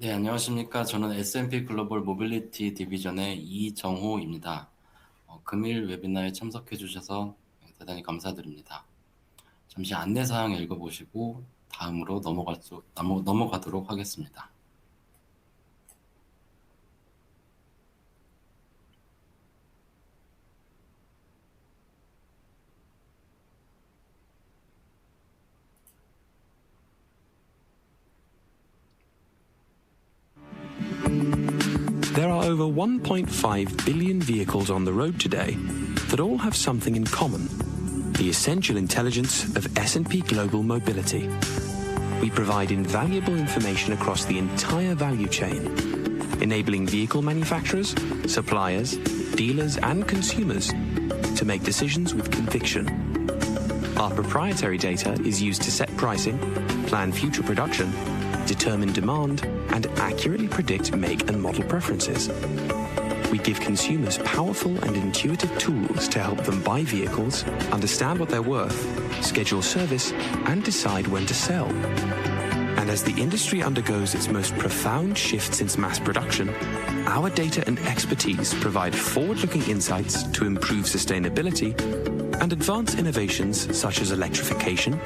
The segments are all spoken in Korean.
네, 안녕하십니까. 저는 S&P 글로벌 모빌리티 디비전의 이정호입니다. 금일 웨비나에 참석해 주셔서 대단히 감사드립니다. 잠시 안내사항 읽어보시고 다음으로 넘어가도록 하겠습니다. There are over 1.5 billion vehicles on the road today that all have something in common: the essential intelligence of S&P Global Mobility. We provide invaluable information across the entire value chain, enabling vehicle manufacturers, suppliers, dealers, and consumers to make decisions with conviction. Our proprietary data is used to set pricing, plan future production, determine demand, and accurately predict make and model preferences. We give consumers powerful and intuitive tools to help them buy vehicles, understand what they're worth, schedule service, and decide when to sell. And as the industry undergoes its most profound shift since mass production, our data and expertise provide forward-looking insights to improve sustainability and advance innovations such as electrification,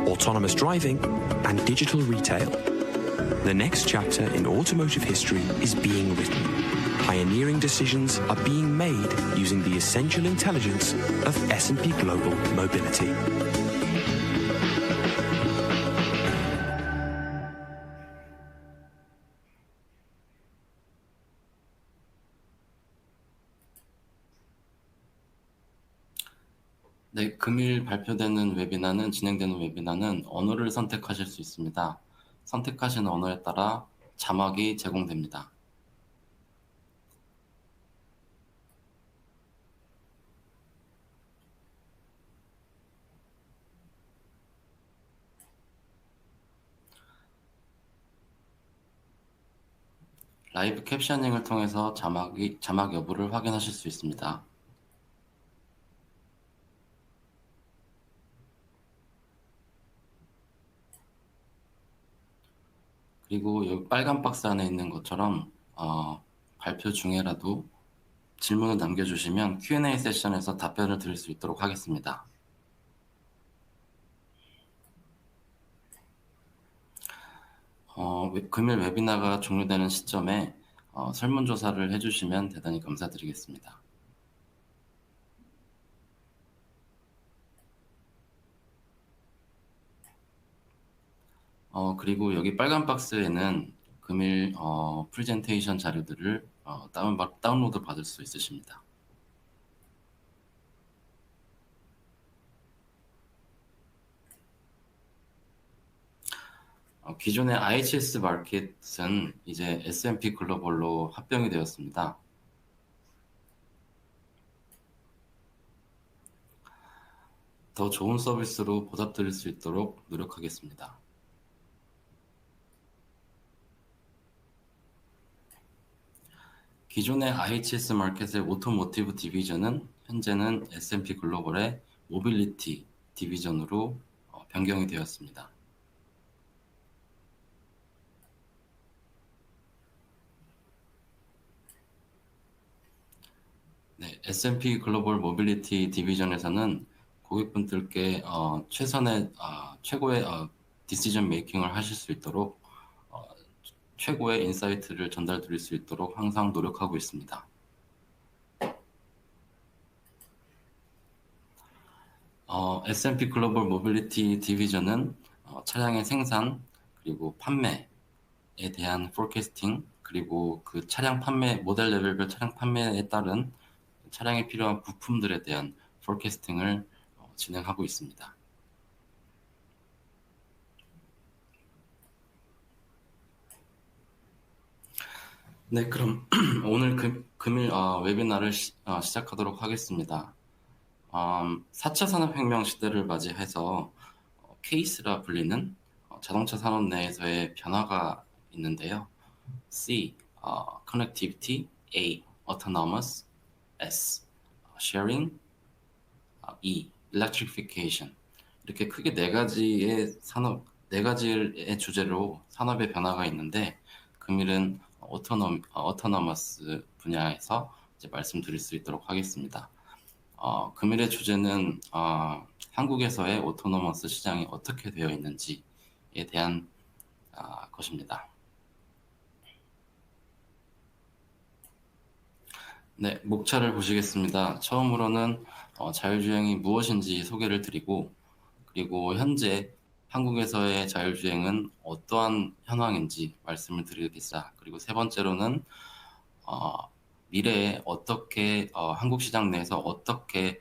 autonomous driving, and digital retail. The next chapter in automotive history is being written. Pioneering decisions are being made using the essential intelligence of S&P Global Mobility. 네, 금일 진행되는 웨비나는 언어를 선택하실 수 있습니다. 선택하신 언어에 따라 자막이 제공됩니다. 라이브 캡셔닝을 통해서 자막 여부를 확인하실 수 있습니다. 그리고 여기 빨간 박스 안에 있는 것처럼 발표 중에라도 질문을 남겨주시면 Q&A 세션에서 답변을 드릴 수 있도록 하겠습니다. 금일 웨비나가 종료되는 시점에 설문조사를 해주시면 대단히 감사드리겠습니다. 그리고 여기 빨간 박스에는 금일 프레젠테이션 자료들을 다운로드 받을 수 있으십니다. 기존의 IHS 마켓은 이제 S&P 글로벌로 합병이 되었습니다. 더 좋은 서비스로 보답드릴 수 있도록 노력하겠습니다. 기존의 IHS 마켓의 오토모티브 디비전은 현재는 S&P 글로벌의 모빌리티 디비전으로 변경이 되었습니다. 네, S&P 글로벌 모빌리티 디비전에서는 고객분들께 최고의 디시전 메이킹을 하실 수 있도록 최고의 인사이트를 전달 드릴 수 있도록 항상 노력하고 있습니다. S&P 글로벌 모빌리티 디비전은 차량의 생산 그리고 판매에 대한 포캐스팅 그리고 그 차량 판매 모델 레벨별 차량 판매에 따른 차량에 필요한 부품들에 대한 포캐스팅을 진행하고 있습니다. 네, 그럼 오늘 금일 웨비나를 시작하도록 하겠습니다. 4차 산업혁명 시대를 맞이해서 케이스라 불리는 자동차 산업 내에서의 변화가 있는데요. C. Connectivity, A. Autonomous, S. Sharing, E. Electrification. 이렇게 크게 네 가지의 주제로 산업의 변화가 있는데 금일은 오토너머스 분야에서 이제 말씀드릴 수 있도록 하겠습니다. 금일의 주제는 한국에서의 오토노머스 시장이 어떻게 되어 있는지에 대한 것입니다. 네, 목차를 보시겠습니다. 처음으로는 자율주행이 무엇인지 소개를 드리고, 그리고 현재 한국에서의 자율주행은 어떠한 현황인지 말씀을 드리겠습니다. 그리고 세 번째로는 미래에 어떻게 한국 시장 내에서 어떻게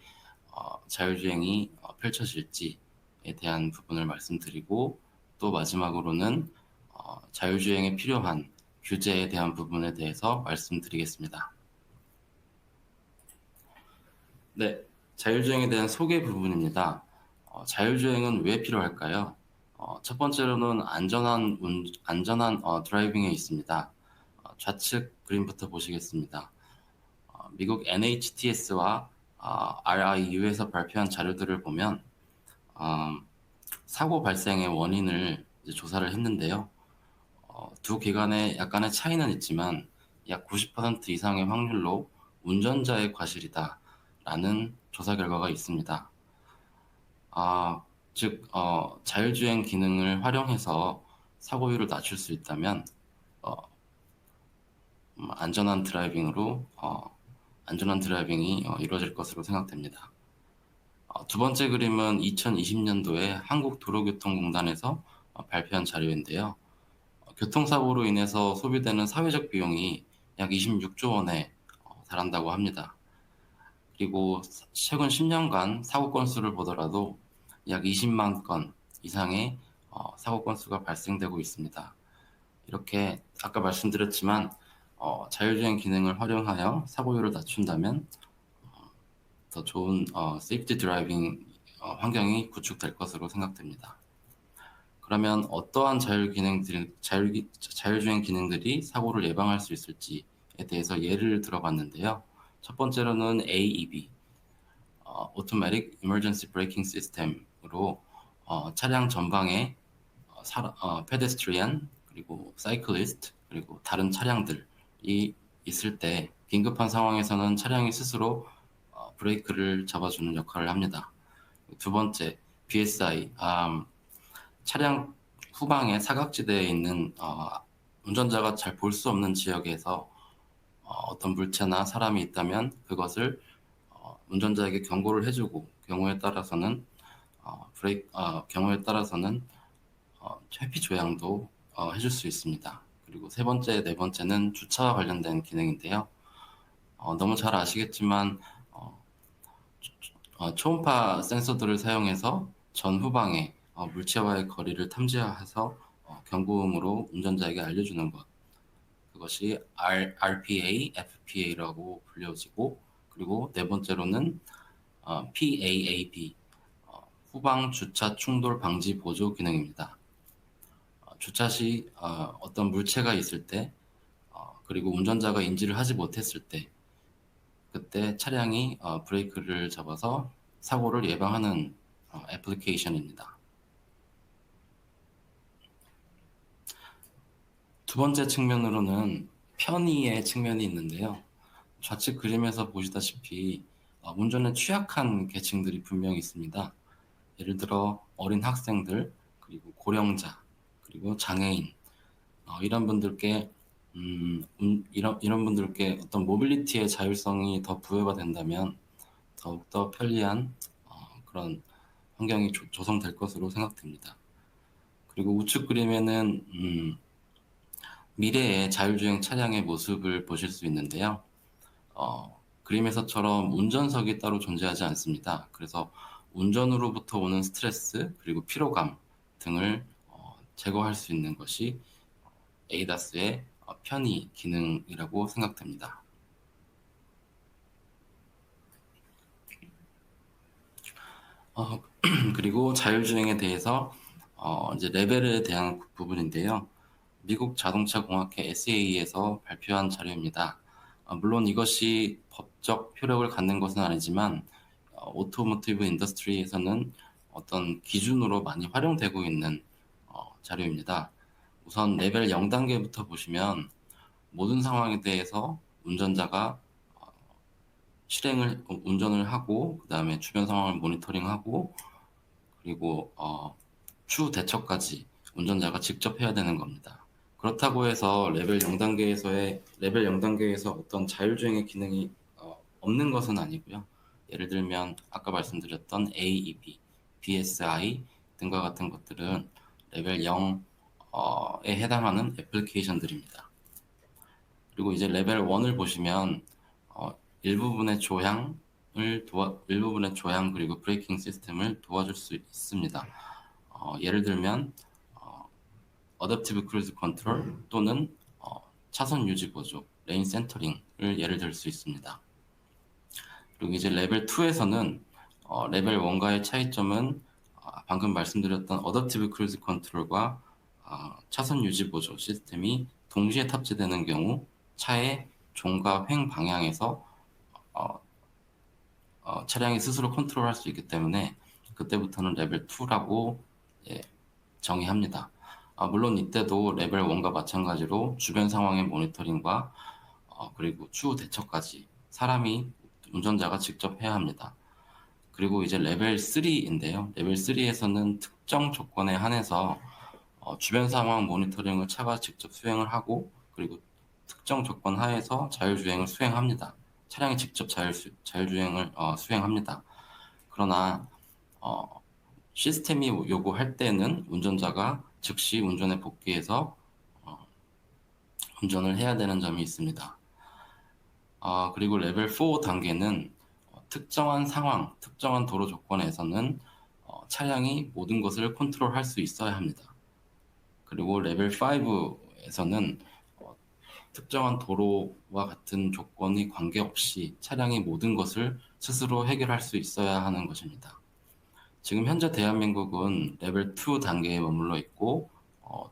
자율주행이 펼쳐질지에 대한 부분을 말씀드리고, 또 마지막으로는 자율주행에 필요한 규제에 대한 부분에 대해서 말씀드리겠습니다. 네, 자율주행에 대한 소개 부분입니다. 자율주행은 왜 필요할까요? 첫 번째로는 안전한 드라이빙에 있습니다. 좌측 그림부터 보시겠습니다. 미국 NHTS와 RIU에서 발표한 자료들을 보면 사고 발생의 원인을 이제 조사를 했는데요. 두 기관의 약간의 차이는 있지만 약 90% 이상의 확률로 운전자의 과실이다라는 조사 결과가 있습니다. 즉 자율주행 기능을 활용해서 사고율을 낮출 수 있다면 안전한 드라이빙이 이루어질 것으로 생각됩니다. 두 번째 그림은 2020년도에 한국도로교통공단에서 발표한 자료인데요. 교통사고로 인해서 소비되는 사회적 비용이 약 26조 원에 달한다고 합니다. 그리고 최근 10년간 사고 건수를 보더라도 약 20만 건 이상의 사고 건수가 발생되고 있습니다. 이렇게 아까 말씀드렸지만 자율주행 기능을 활용하여 사고율을 낮춘다면 더 좋은 세이프티 드라이빙 환경이 구축될 것으로 생각됩니다. 그러면 어떠한 자율주행 기능들이 사고를 예방할 수 있을지에 대해서 예를 들어봤는데요. 첫 번째로는 AEB, Automatic Emergency Braking System으로 차량 전방에 페데스트리안, 그리고 사이클리스트, 그리고 다른 차량들이 있을 때 긴급한 상황에서는 차량이 스스로 브레이크를 잡아주는 역할을 합니다. 두 번째, BSI, 차량 후방에 사각지대에 있는 운전자가 잘 볼 수 없는 지역에서 어떤 물체나 사람이 있다면 그것을 운전자에게 경고를 해주고 경우에 따라서는 회피 조향도 해줄 수 있습니다. 그리고 세 번째, 네 번째는 주차와 관련된 기능인데요. 너무 잘 아시겠지만 초음파 센서들을 사용해서 전후방에 물체와의 거리를 탐지해서 경고음으로 운전자에게 알려주는 것. 그것이 RPA, FPA라고 불려지고, 그리고 네 번째로는 PAAB, 후방 주차 충돌 방지 보조 기능입니다. 주차 시 어떤 물체가 있을 때, 그리고 운전자가 인지를 하지 못했을 때, 그때 차량이 브레이크를 잡아서 사고를 예방하는 애플리케이션입니다. 두 번째 측면으로는 편의의 측면이 있는데요. 좌측 그림에서 보시다시피 운전에 취약한 계층들이 분명히 있습니다. 예를 들어 어린 학생들, 그리고 고령자, 그리고 장애인, 이런 분들께 이런 분들께 어떤 모빌리티의 자율성이 더 부여가 된다면 더욱더 편리한 그런 환경이 조성될 것으로 생각됩니다. 그리고 우측 그림에는 미래의 자율주행 차량의 모습을 보실 수 있는데요. 그림에서처럼 운전석이 따로 존재하지 않습니다. 그래서 운전으로부터 오는 스트레스, 그리고 피로감 등을 제거할 수 있는 것이 ADAS의 편의 기능이라고 생각됩니다. 그리고 자율주행에 대해서 이제 레벨에 대한 부분인데요. 미국 자동차 공학회 SAE에서 발표한 자료입니다. 물론 이것이 법적 효력을 갖는 것은 아니지만 오토모티브 인더스트리에서는 어떤 기준으로 많이 활용되고 있는 자료입니다. 우선 레벨 0단계부터 보시면 모든 상황에 대해서 운전자가 운전을 하고, 그 다음에 주변 상황을 모니터링하고, 그리고 추후 대처까지 운전자가 직접 해야 되는 겁니다. 그렇다고 해서 레벨 0단계에서 어떤 자율주행의 기능이 없는 것은 아니고요. 예를 들면 아까 말씀드렸던 AEB, BSI 등과 같은 것들은 레벨 0에 해당하는 애플리케이션들입니다. 그리고 이제 레벨 1을 보시면 일부분의 조향 그리고 브레이킹 시스템을 도와줄 수 있습니다. 예를 들면 어댑티브 크루즈 컨트롤 또는 차선 유지 보조, 레인 센터링을 예를 들 수 있습니다. 그리고 이제 레벨 2에서는 레벨 1과의 차이점은 방금 말씀드렸던 어댑티브 크루즈 컨트롤과 차선 유지 보조 시스템이 동시에 탑재되는 경우 차의 종과 횡 방향에서 차량이 스스로 컨트롤할 수 있기 때문에 그때부터는 레벨 2라고 정의합니다. 물론 이때도 레벨 1과 마찬가지로 주변 상황의 모니터링과 그리고 추후 대처까지 운전자가 직접 해야 합니다. 그리고 이제 레벨 3인데요. 레벨 3에서는 특정 조건에 한해서 주변 상황 모니터링을 차가 직접 수행을 하고, 그리고 특정 조건 하에서 자율주행을 수행합니다. 차량이 직접 자율주행을 수행합니다. 그러나 시스템이 요구할 때는 운전자가 즉시 운전에 복귀해서 운전을 해야 되는 점이 있습니다. 그리고 레벨 4 단계는 특정한 상황, 특정한 도로 조건에서는 차량이 모든 것을 컨트롤할 수 있어야 합니다. 그리고 레벨 5에서는 특정한 도로와 같은 조건이 관계없이 차량이 모든 것을 스스로 해결할 수 있어야 하는 것입니다. 지금 현재 대한민국은 레벨 2 단계에 머물러 있고,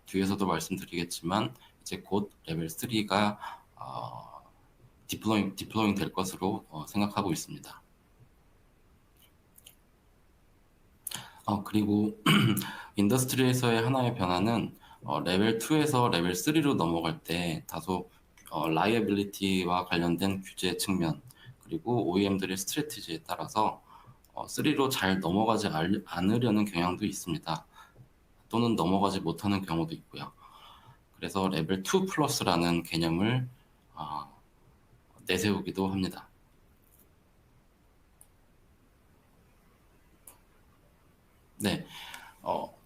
뒤에서도 말씀드리겠지만 이제 곧 레벨 3가 디플로잉 될 것으로 생각하고 있습니다. 그리고 인더스트리에서의 하나의 변화는 레벨 2에서 레벨 3로 넘어갈 때 다소 라이애빌리티와 관련된 규제 측면, 그리고 OEM들의 스트래티지에 따라서 3로 잘 넘어가지 않으려는 경향도 있습니다. 또는 넘어가지 못하는 경우도 있고요. 그래서 레벨 2 플러스라는 개념을 내세우기도 합니다. 네,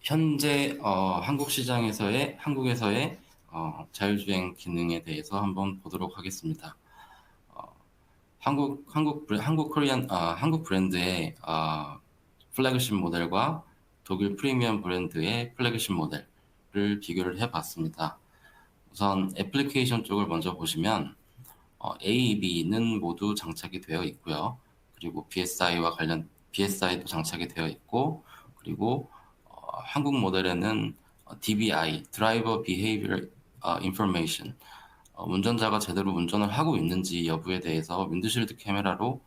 현재 한국에서의 자율주행 기능에 대해서 한번 보도록 하겠습니다. 한국 브랜드의 플래그십 모델과 독일 프리미엄 브랜드의 플래그십 모델을 비교를 해봤습니다. 우선 애플리케이션 쪽을 먼저 보시면 AEB는 모두 장착이 되어 있고요. 그리고 BSI도 장착이 되어 있고, 그리고 한국 모델에는 DBI, Driver Behavior Information, 운전자가 제대로 운전을 하고 있는지 여부에 대해서 윈드실드 카메라로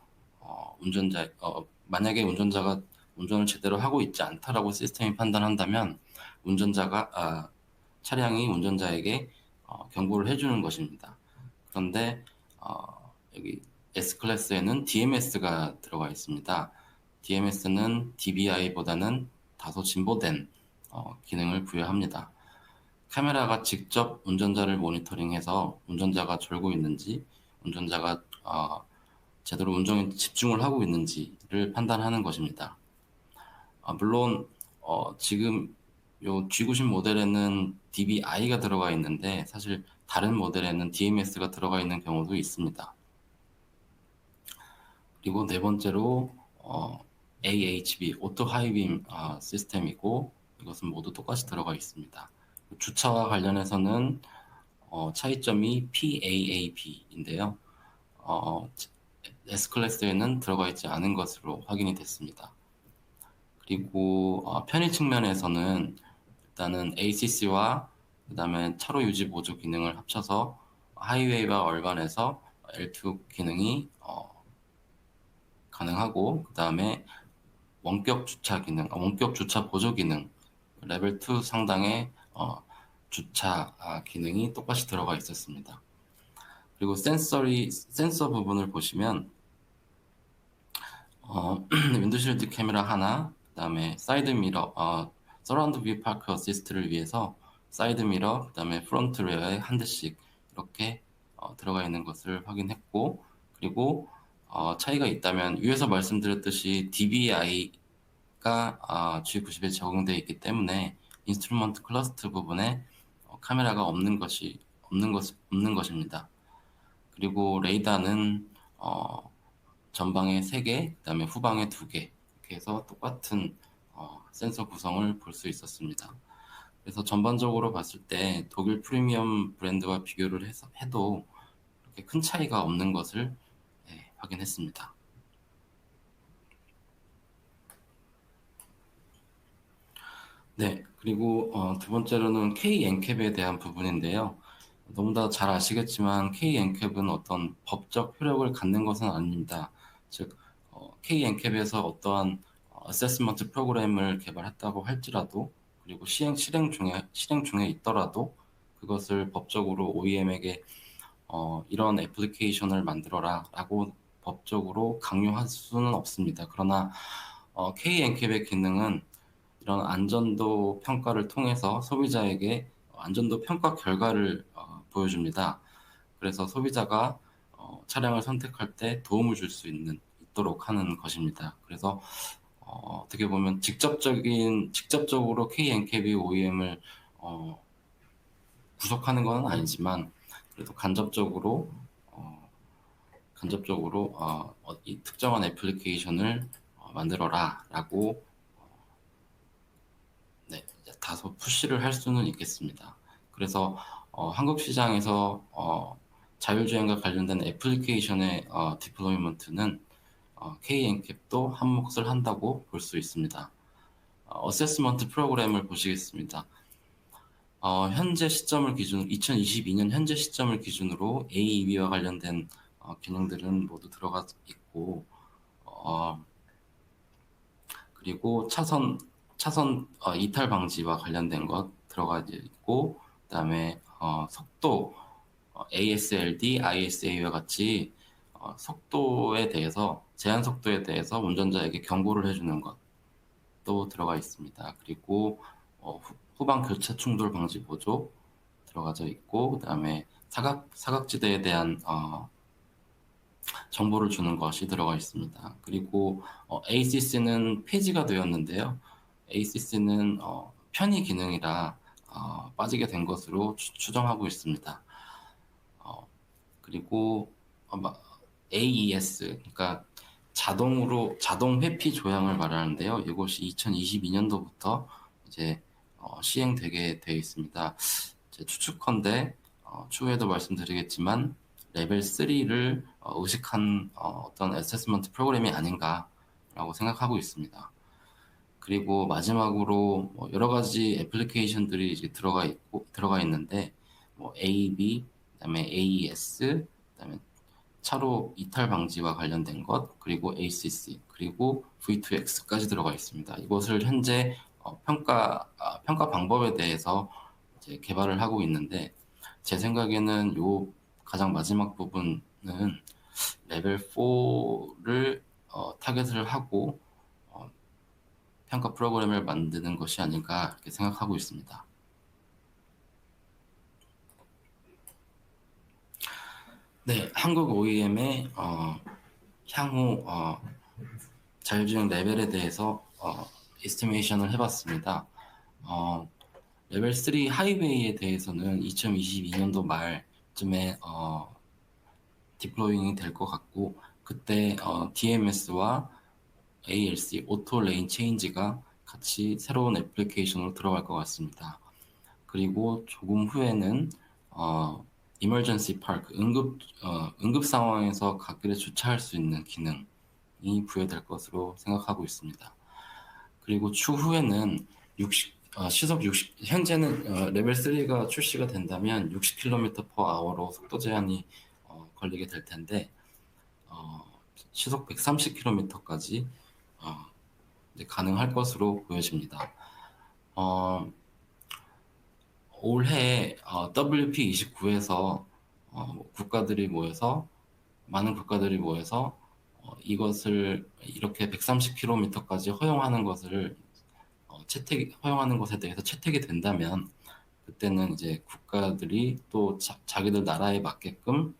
만약에 운전자가 운전을 제대로 하고 있지 않다라고 시스템이 판단한다면 차량이 운전자에게 경고를 해주는 것입니다. 그런데 여기 S클래스에는 DMS가 들어가 있습니다. DMS는 DBI보다는 다소 진보된 기능을 부여합니다. 카메라가 직접 운전자를 모니터링해서 운전자가 졸고 있는지, 운전자가 제대로 운전에 집중을 하고 있는지를 판단하는 것입니다. 물론 지금 요 G90 모델에는 DBI가 들어가 있는데 사실 다른 모델에는 DMS가 들어가 있는 경우도 있습니다. 그리고 네 번째로 AHB, 오토 하이빔 시스템이고, 이것은 모두 똑같이 들어가 있습니다. 주차와 관련해서는 차이점이 PAAB인데요. S클래스에는 들어가 있지 않은 것으로 확인이 됐습니다. 그리고 편의 측면에서는 일단은 ACC와 그 다음에 차로 유지 보조 기능을 합쳐서 하이웨이와 얼반에서 L2 기능이 가능하고, 그 다음에 원격 주차 보조 기능 레벨 2 상당의 주차 기능이 똑같이 들어가 있었습니다. 그리고 센서 부분을 보시면 윈드실드 카메라 하나, 그다음에 사이드 미러, 서라운드 뷰 파크 어시스트를 위해서 사이드 미러, 그다음에 프론트 레어에 한 대씩 이렇게 들어가 있는 것을 확인했고, 그리고 차이가 있다면 위에서 말씀드렸듯이 DVI가 G90에 적용되어 있기 때문에 인스트루먼트 클러스트 부분에 카메라가 없는 것입니다. 그리고 레이더는 전방에 3개, 그다음에 후방에 2개 이렇게 해서 똑같은 센서 구성을 볼 수 있었습니다. 그래서 전반적으로 봤을 때 독일 프리미엄 브랜드와 비교를 해도 그렇게 큰 차이가 없는 것을 확인했습니다. 네, 그리고 두 번째로는 K-NCAP에 대한 부분인데요. 너무나 잘 아시겠지만 K-NCAP은 어떤 법적 효력을 갖는 것은 아닙니다. 즉, K-NCAP에서 어떠한 어세스먼트 프로그램을 개발했다고 할지라도, 그리고 실행 중에 있더라도 그것을 법적으로 OEM에게 이런 애플리케이션을 만들어라 라고 법적으로 강요할 수는 없습니다. 그러나 K-NCAP의 기능은 이런 안전도 평가를 통해서 소비자에게 안전도 평가 결과를 보여줍니다. 그래서 소비자가 차량을 선택할 때 도움을 줄 수 있도록 하는 것입니다. 그래서 어떻게 보면 직접적으로 K-NCAP OEM을 구속하는 건 아니지만 그래도 간접적으로 이 특정한 애플리케이션을 만들어라라고 다소 푸시를 할 수는 있겠습니다. 그래서 한국 시장에서 자율주행과 관련된 애플리케이션의 디플로이먼트는 K-NCAP도 한 몫을 한다고 볼 수 있습니다. 어세스먼트 프로그램을 보시겠습니다. 현재 시점을 기준으로 2022년 현재 시점을 기준으로 AEB와 관련된 기능들은 모두 들어가 있고 그리고 차선 이탈 방지와 관련된 것 들어가 있고, 그다음에 속도 ASLD, ISA와 같이 제한 속도에 대해서 운전자에게 경고를 해주는 것도 들어가 있습니다. 그리고 후방 교차 충돌 방지 보조 들어가져 있고, 그다음에 사각지대에 대한 정보를 주는 것이 들어가 있습니다. 그리고 ACC는 폐지가 되었는데요. ACC는 편의 기능이라 빠지게 된 것으로 추정하고 있습니다. 그리고 AES, 그러니까 자동 회피 조향을 말하는데요. 이것이 2022년도부터 이제 시행되게 되어 있습니다. 제 추측컨대 추후에도 말씀드리겠지만 레벨 3를 의식한 어떤 어세스먼트 프로그램이 아닌가라고 생각하고 있습니다. 그리고 마지막으로 여러 가지 애플리케이션들이 이제 들어가 있는데 AB, 그다음에 AES, 그다음에 차로 이탈 방지와 관련된 것, 그리고 ACC, 그리고 V2X까지 들어가 있습니다. 이것을 현재 평가 방법에 대해서 이제 개발을 하고 있는데 제 생각에는 요 가장 마지막 부분은 레벨 4를 타겟을 하고 평가 프로그램을 만드는 것이 아닌가 이렇게 생각하고 있습니다. 네, 한국 OEM의 향후 자율주행 레벨에 대해서 에스티메이션을 해봤습니다. 레벨 3 하이웨이에 대해서는 2022년도 말쯤에 디플로잉이 될 것 같고 그때 DMS와 ALC, 오토 레인 체인지가 같이 새로운 애플리케이션으로 들어갈 것 같습니다. 그리고 조금 후에는 이머전시 파크, 응급 상황에서 갓길에 주차할 수 있는 기능이 부여될 것으로 생각하고 있습니다. 그리고 추후에는 시속 60, 현재는 레벨 3가 출시가 된다면 60km/h로 속도 제한이 걸리게 될 텐데 시속 130km까지 가능할 것으로 보여집니다. 올해 WP29에서 많은 국가들이 모여서 이것을 이렇게 130km까지 허용하는 것을 허용하는 것에 대해서 채택이 된다면 그때는 이제 국가들이 또 자기들 나라에 맞게끔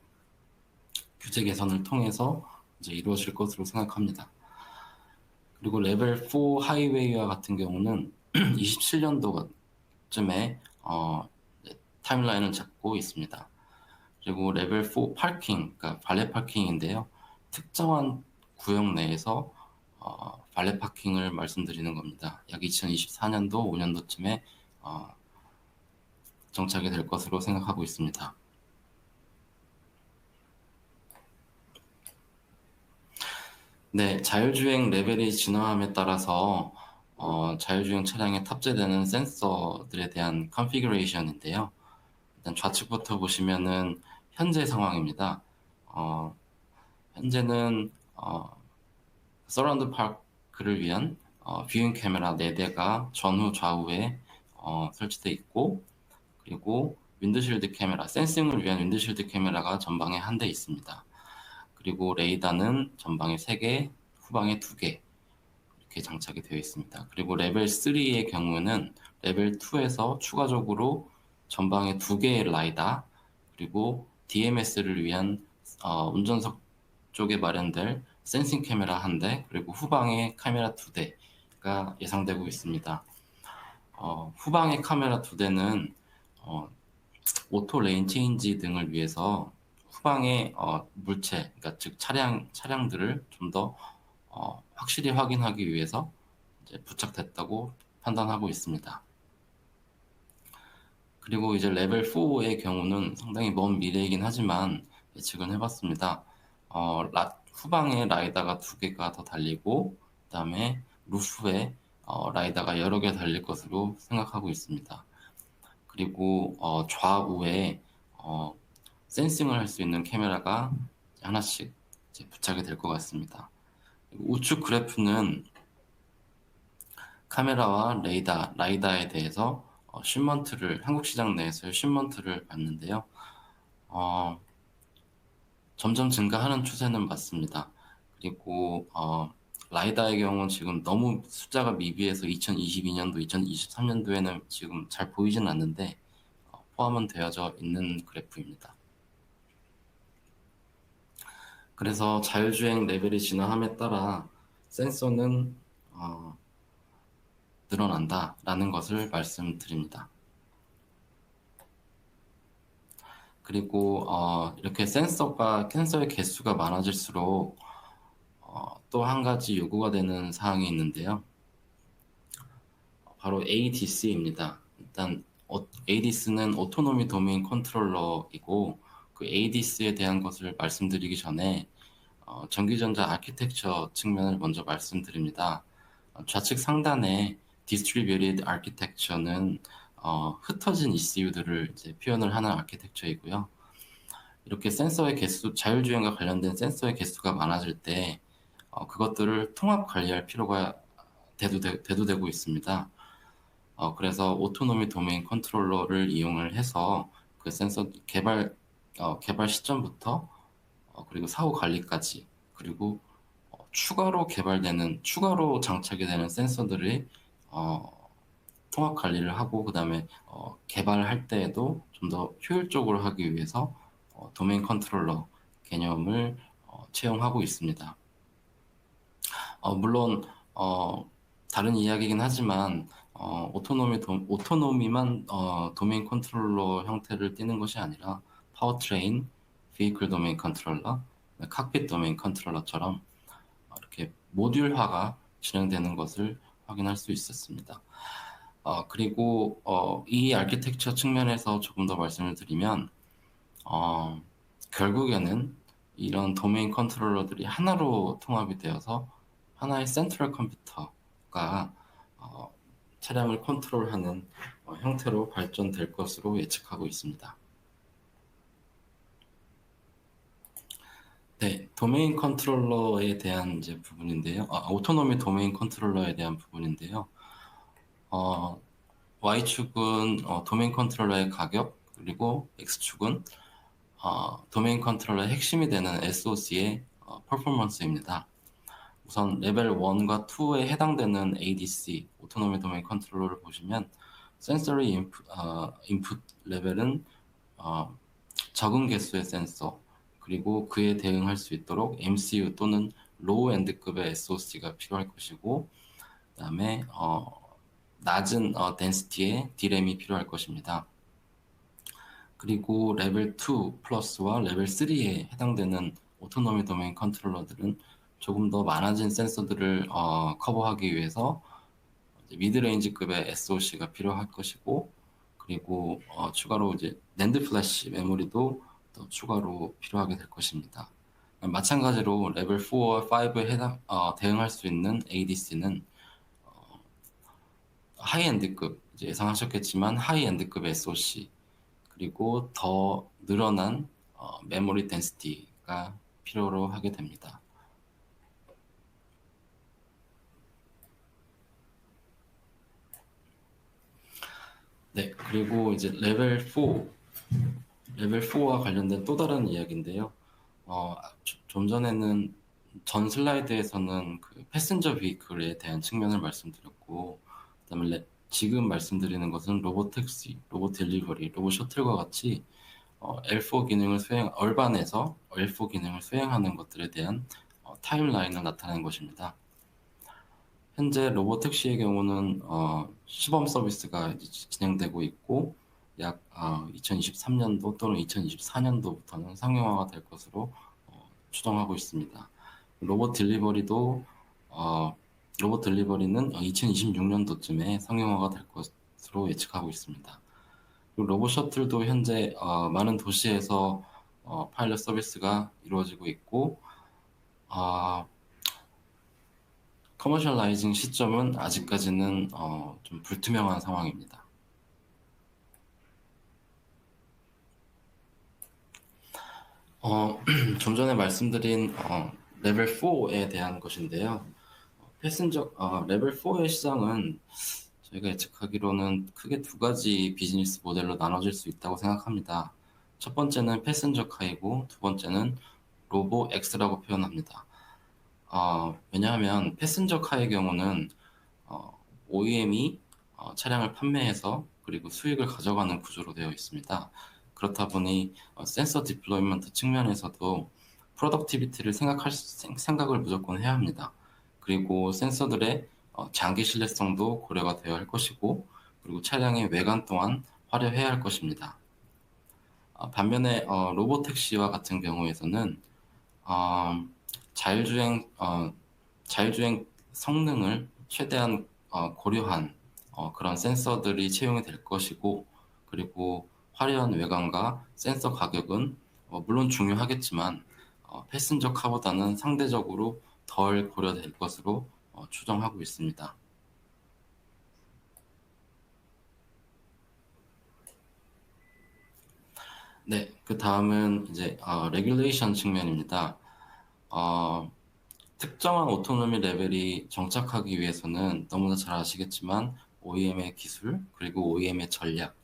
규제 개선을 통해서 이제 이루어질 것으로 생각합니다. 그리고 레벨 4 하이웨이와 같은 경우는 27년도쯤에 타임라인을 잡고 있습니다. 그리고 레벨 4 파킹, 그러니까 발레 파킹인데요. 특정한 구역 내에서 발레 파킹을 말씀드리는 겁니다. 약 2024년도, 5년도쯤에 정착이 될 것으로 생각하고 있습니다. 네, 자율주행 레벨이 진화함에 따라서 자율주행 차량에 탑재되는 센서들에 대한 컨피그레이션인데요. 일단 좌측부터 보시면은 현재 상황입니다. 현재는 서라운드 파크를 위한 뷰잉 카메라 4대가 전후 좌우에 설치되어 있고, 그리고 윈드실드 카메라, 센싱을 위한 윈드실드 카메라가 전방에 한 대 있습니다. 그리고 레이더는 전방에 3개, 후방에 2개 이렇게 장착이 되어 있습니다. 그리고 레벨 3의 경우는 레벨 2에서 추가적으로 전방에 2개의 라이다, 그리고 DMS를 위한 운전석 쪽에 마련될 센싱 카메라 1대, 그리고 후방에 카메라 2대가 예상되고 있습니다. 후방의 카메라 2대는 오토 레인 체인지 등을 위해서 후방의 물체, 그러니까 즉 차량들을 좀 더 확실히 확인하기 위해서 이제 부착됐다고 판단하고 있습니다. 그리고 이제 레벨 4의 경우는 상당히 먼 미래이긴 하지만 예측은 해봤습니다. 후방에 라이다가 2개가 더 달리고, 그다음에 루프에 라이다가 여러 개 달릴 것으로 생각하고 있습니다. 그리고 좌우에 센싱을 할 수 있는 카메라가 하나씩 이제 부착이 될 것 같습니다. 우측 그래프는 카메라와 라이다에 대해서 한국 시장 내에서의 쉔먼트를 봤는데요. 점점 증가하는 추세는 맞습니다. 그리고 라이다의 경우는 지금 너무 숫자가 미비해서 2022년도, 2023년도에는 지금 잘 보이진 않는데 포함은 되어져 있는 그래프입니다. 그래서 자율주행 레벨이 진화함에 따라 센서는 늘어난다라는 것을 말씀드립니다. 그리고 이렇게 센서의 개수가 많아질수록 또 한 가지 요구가 되는 사항이 있는데요. 바로 ADC입니다. 일단 ADC는 오토노미 도메인 컨트롤러이고, 그 ADC에 대한 것을 말씀드리기 전에 전기전자 아키텍처 측면을 먼저 말씀드립니다. 좌측 상단에 Distributed Architecture는 흩어진 ECU들을 이제 표현을 하는 아키텍처이고요. 이렇게 자율주행과 관련된 센서의 개수가 많아질 때 그것들을 통합 관리할 필요가 대두되고 있습니다. 그래서 오토노미 도메인 컨트롤러를 이용을 해서 그 센서 개발 시점부터 그리고 사후 관리까지, 그리고 추가로 장착이 되는 센서들이 통합 관리를 하고, 그 다음에 개발할 때에도 좀 더 효율적으로 하기 위해서 도메인 컨트롤러 개념을 채용하고 있습니다. 물론 다른 이야기이긴 하지만 오토노미만 도메인 컨트롤러 형태를 띠는 것이 아니라 파워트레인, 비이클 도메인 컨트롤러, 칵핏 도메인 컨트롤러처럼 이렇게 모듈화가 진행되는 것을 확인할 수 있었습니다. 그리고 이 아키텍처 측면에서 조금 더 말씀을 드리면 결국에는 이런 도메인 컨트롤러들이 하나로 통합이 되어서 하나의 센트럴 컴퓨터가 차량을 컨트롤하는 형태로 발전될 것으로 예측하고 있습니다. 네, 도메인 컨트롤러에 대한 이제 부분인데요. 오토노미 도메인 컨트롤러에 대한 부분인데요. Y축은 도메인 컨트롤러의 가격, 그리고 X축은 도메인 컨트롤러의 핵심이 되는 SoC의 퍼포먼스입니다. 우선 레벨 1과 2에 해당되는 ADC, 오토노미 도메인 컨트롤러를 보시면 센서리 인풋 레벨은 적은 개수의 센서, 그리고 그에 대응할 수 있도록 MCU 또는 로우 엔드급의 SoC가 필요할 것이고, 그다음에 낮은 덴시티의 D램이 필요할 것입니다. 그리고 레벨 2 플러스와 레벨 3에 해당되는 오토노미 도메인 컨트롤러들은 조금 더 많아진 센서들을 커버하기 위해서 미드레인지급의 SoC가 필요할 것이고, 그리고 추가로 이제 낸드 플래시 메모리도 또 추가로 필요하게 될 것입니다. 마찬가지로 레벨 4와 5에 대응할 수 있는 ADC는 하이엔드급, 이제 예상하셨겠지만 하이엔드급의 SoC, 그리고 더 늘어난 메모리 덴시티가 필요로 하게 됩니다. 네, 그리고 이제 레벨 4와 관련된 또 다른 이야기인데요. 좀 전에는 전 슬라이드에서는 그 패센저 비클에 대한 측면을 말씀드렸고, 그다음에 지금 말씀드리는 것은 로봇 택시, 로봇 딜리버리, 로봇 셔틀과 같이 L4 기능을 얼반에서 L4 기능을 수행하는 것들에 대한 타임라인을 나타내는 것입니다. 현재 로봇 택시의 경우는 시범 서비스가 진행되고 있고, 약 2023년도 또는 2024년도부터는 상용화가 될 것으로 추정하고 있습니다. 로봇 딜리버리도 로봇 딜리버리는 2026년도쯤에 상용화가 될 것으로 예측하고 있습니다. 그리고 로봇 셔틀도 현재 많은 도시에서 파일럿 서비스가 이루어지고 있고, 커머셜라이징 시점은 아직까지는 좀 불투명한 상황입니다. 좀 전에 말씀드린 레벨 4에 대한 것인데요. 레벨 4의 시장은 저희가 예측하기로는 크게 두 가지 비즈니스 모델로 나눠질 수 있다고 생각합니다. 첫 번째는 패센저 카이고, 두 번째는 로보 X라고 표현합니다. 왜냐하면 패센저 카의 경우는 OEM이 차량을 판매해서 그리고 수익을 가져가는 구조로 되어 있습니다. 그렇다 보니 센서 디플로이먼트 측면에서도 프로덕티비티를 생각을 무조건 해야 합니다. 그리고 센서들의 장기 신뢰성도 고려가 되어야 할 것이고, 그리고 차량의 외관 또한 화려해야 할 것입니다. 반면에 로보택시와 같은 경우에서는 자율주행 성능을 최대한 고려한 그런 센서들이 채용이 될 것이고, 그리고 화려한 외관과 센서 가격은 물론 중요하겠지만 패신저 카보다는 상대적으로 덜 고려될 것으로 추정하고 있습니다. 네, 그 다음은 이제 레귤레이션 측면입니다. 특정한 오토노미 레벨이 정착하기 위해서는 너무나 잘 아시겠지만 OEM의 기술, 그리고 OEM의 전략,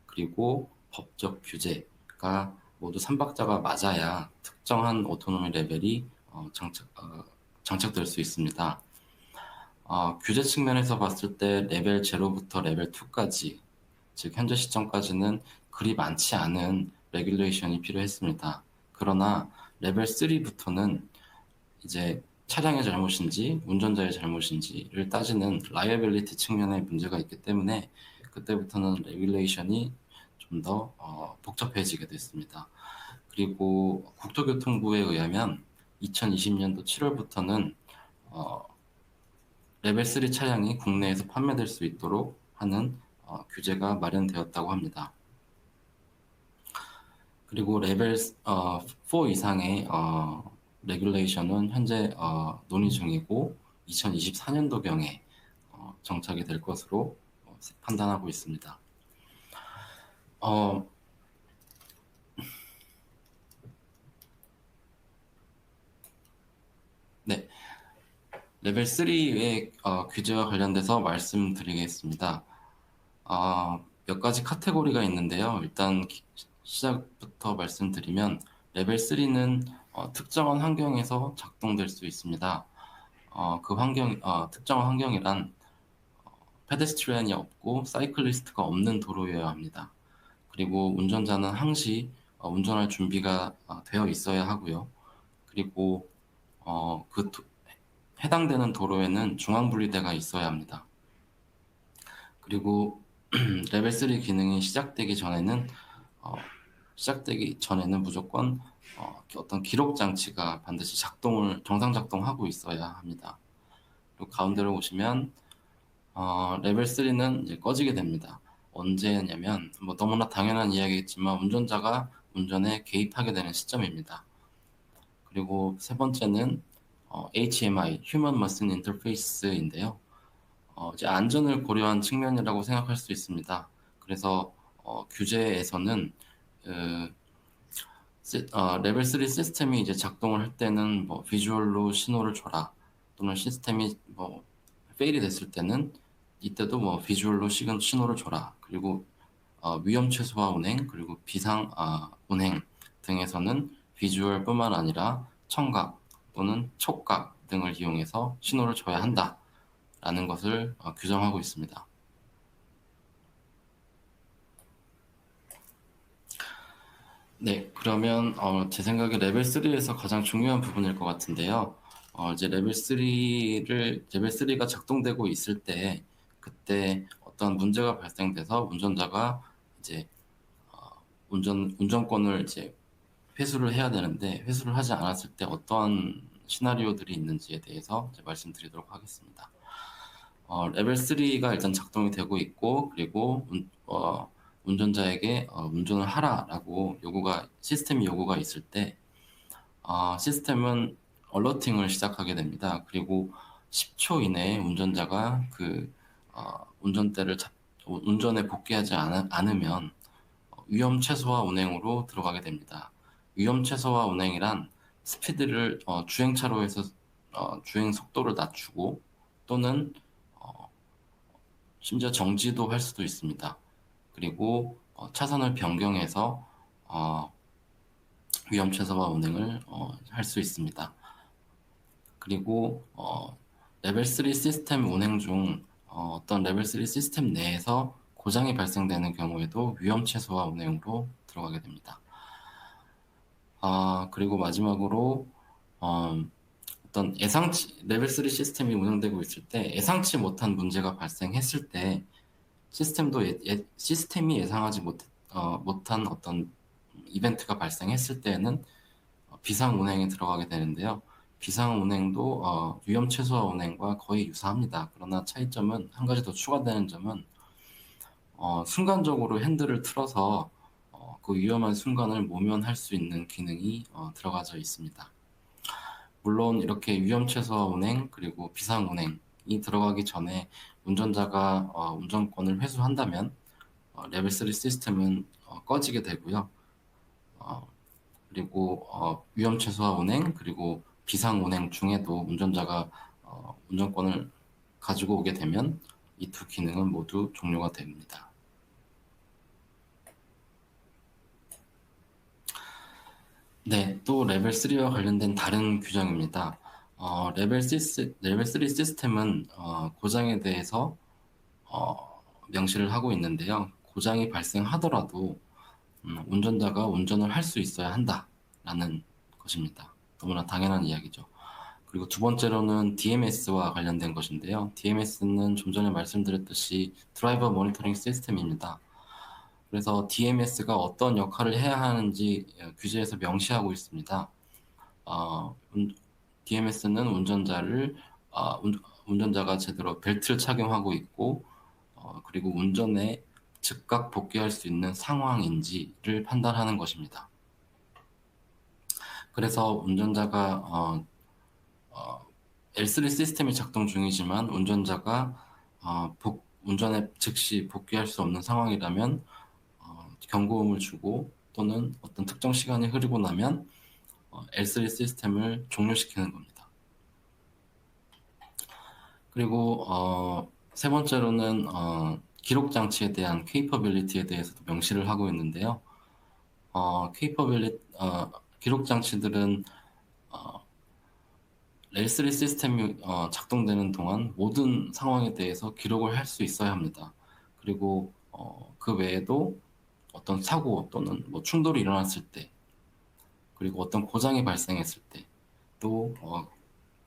그리고 법적 규제가 모두 삼박자가 맞아야 특정한 오토노미 레벨이 장착될 수 있습니다. 규제 측면에서 봤을 때 레벨 0부터 레벨 2까지, 즉 현재 시점까지는 그리 많지 않은 레귤레이션이 필요했습니다. 그러나 레벨 3부터는 이제 차량의 잘못인지 운전자의 잘못인지를 따지는 라이어빌리티 측면의 문제가 있기 때문에 그때부터는 레귤레이션이 좀 더 복잡해지게 됐습니다. 그리고 국토교통부에 의하면 2020년도 7월부터는 레벨 3 차량이 국내에서 판매될 수 있도록 하는 규제가 마련되었다고 합니다. 그리고 레벨 4 이상의 레귤레이션은 현재 논의 중이고 2024년도경에 정착이 될 것으로 판단하고 있습니다. 네, 레벨 3의 규제와 관련돼서 말씀드리겠습니다. 몇 가지 카테고리가 있는데요. 일단 시작부터 말씀드리면 레벨 3는 특정한 환경에서 작동될 수 있습니다. 특정한 환경이란 페데스트리안이 없고 사이클리스트가 없는 도로여야 합니다. 그리고 운전자는 항시 운전할 준비가 되어 있어야 하고요. 그리고 해당되는 도로에는 중앙분리대가 있어야 합니다. 그리고 레벨 3 기능이 시작되기 전에는 무조건 어떤 기록 장치가 반드시 정상 작동하고 있어야 합니다. 그리고 가운데로 보시면 레벨 3는 이제 꺼지게 됩니다. 언제냐면 뭐 너무나 당연한 이야기겠지만 운전자가 운전에 개입하게 되는 시점입니다. 그리고 세 번째는 HMI, Human Machine Interface인데요. 이제 안전을 고려한 측면이라고 생각할 수 있습니다. 그래서 규제에서는 그, 레벨 3 시스템이 이제 작동을 할 때는 뭐 비주얼로 신호를 줘라 또는 시스템이 뭐 페일이 됐을 때는 이때도 뭐 비주얼로 신호를 줘라. 그리고 위험 최소화 운행 그리고 비상 운행 등에서는 비주얼뿐만 아니라 청각 또는 촉각 등을 이용해서 신호를 줘야 한다라는 것을 규정하고 있습니다. 네, 그러면 제 생각에 레벨 3에서 가장 중요한 부분일 것 같은데요. 이제 레벨 3가 작동되고 있을 때 그때 어떤 문제가 발생돼서 운전자가 이제 운전권을 이제 회수를 해야 되는데 회수를 하지 않았을 때 어떠한 시나리오들이 있는지에 대해서 이제 말씀드리도록 하겠습니다. 레벨 3가 일단 작동이 되고 있고 그리고 운전자에게 운전을 하라라고 시스템이 요구가 있을 때 시스템은 얼러팅을 시작하게 됩니다. 그리고 10초 이내에 운전자가 운전에 복귀하지 않으면 위험 최소화 운행으로 들어가게 됩니다. 위험 최소화 운행이란 스피드를 주행차로에서 주행 속도를 낮추고 또는 심지어 정지도 할 수도 있습니다. 그리고 차선을 변경해서 위험 최소화 운행을 할 수 있습니다. 그리고 레벨 3 시스템 운행 중 어떤 레벨 3 시스템 내에서 고장이 발생되는 경우에도 위험 최소화 운행으로 들어가게 됩니다. 그리고 마지막으로 어떤 레벨 3 시스템이 운영되고 있을 때 예상치 못한 문제가 발생했을 때 시스템이 예상하지 못한 어떤 이벤트가 발생했을 때에는 비상 운행에 들어가게 되는데요. 비상 운행도 위험 최소화 운행과 거의 유사합니다. 그러나 차이점은 한 가지 더 추가되는 점은 순간적으로 핸들을 틀어서 그 위험한 순간을 모면할 수 있는 기능이 들어가져 있습니다. 물론 이렇게 위험 최소화 운행 그리고 비상 운행이 들어가기 전에 운전자가 운전권을 회수한다면 레벨 3 시스템은 꺼지게 되고요. 그리고 위험 최소화 운행 그리고 비상 운행 중에도 운전자가 운전권을 가지고 오게 되면 이 두 기능은 모두 종료가 됩니다. 네, 또 레벨 3와 관련된 다른 규정입니다. 레벨 3 시스템은 고장에 대해서 명시를 하고 있는데요. 고장이 발생하더라도 운전자가 운전을 할 수 있어야 한다라는 것입니다. 너무나 당연한 이야기죠. 그리고 두 번째로는 DMS와 관련된 것인데요. DMS는 좀 전에 말씀드렸듯이 드라이버 모니터링 시스템입니다. 그래서 DMS가 어떤 역할을 해야 하는지 규제에서 명시하고 있습니다. DMS는 운전자가 제대로 벨트를 착용하고 있고 그리고 운전에 즉각 복귀할 수 있는 상황인지를 판단하는 것입니다. 그래서 운전자가 L3 시스템이 작동 중이지만 운전자가 운전에 즉시 복귀할 수 없는 상황이라면 경고음을 주고 또는 어떤 특정 시간이 흐르고 나면 L3 시스템을 종료시키는 겁니다. 그리고 세 번째로는 기록 장치에 대한 capability에 대해서도 명시를 하고 있는데요. 기록 장치들은 L3 시스템이 작동되는 동안 모든 상황에 대해서 기록을 할 수 있어야 합니다. 그리고 그 외에도 어떤 사고 또는 뭐 충돌이 일어났을 때, 그리고 어떤 고장이 발생했을 때, 또